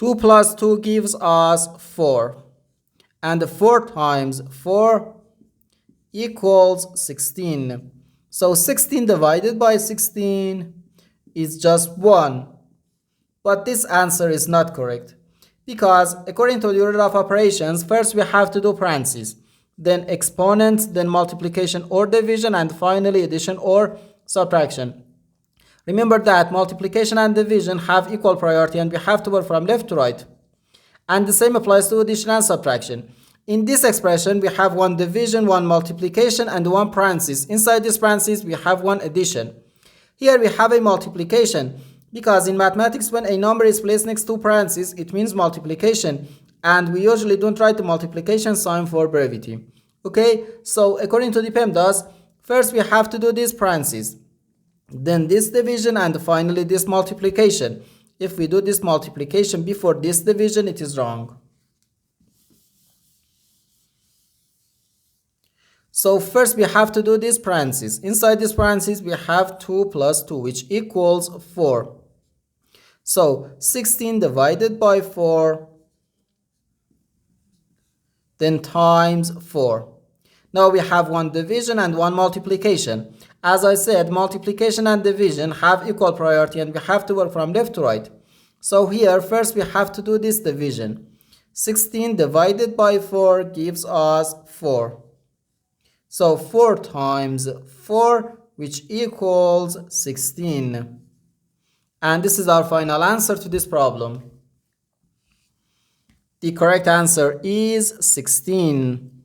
2 plus 2 gives us 4. And 4 times 4 equals 16. So 16 divided by 16 is just 1. But this answer is not correct, because according to the order of operations, first we have to do parentheses, then exponents, then multiplication or division, and finally addition or subtraction. Remember that multiplication and division have equal priority and we have to work from left to right. And the same applies to addition and subtraction. In this expression, we have one division, one multiplication, and one parenthesis. Inside this parenthesis, we have one addition. Here we have a multiplication, because in mathematics, when a number is placed next to parentheses, it means multiplication. And we usually don't write the multiplication sign for brevity. Okay, so according to the PEMDAS, first we have to do this parentheses, then this division, and finally this multiplication. If we do this multiplication before this division, it is wrong. So first we have to do this parentheses. Inside this parentheses, we have 2 plus 2, which equals 4. So 16 divided by 4, then times 4. Now we have one division and one multiplication. As I said, multiplication and division have equal priority and we have to work from left to right. So here, first we have to do this division. 16 divided by 4 gives us 4. So 4 times 4, which equals 16. And this is our final answer to this problem. The correct answer is 16.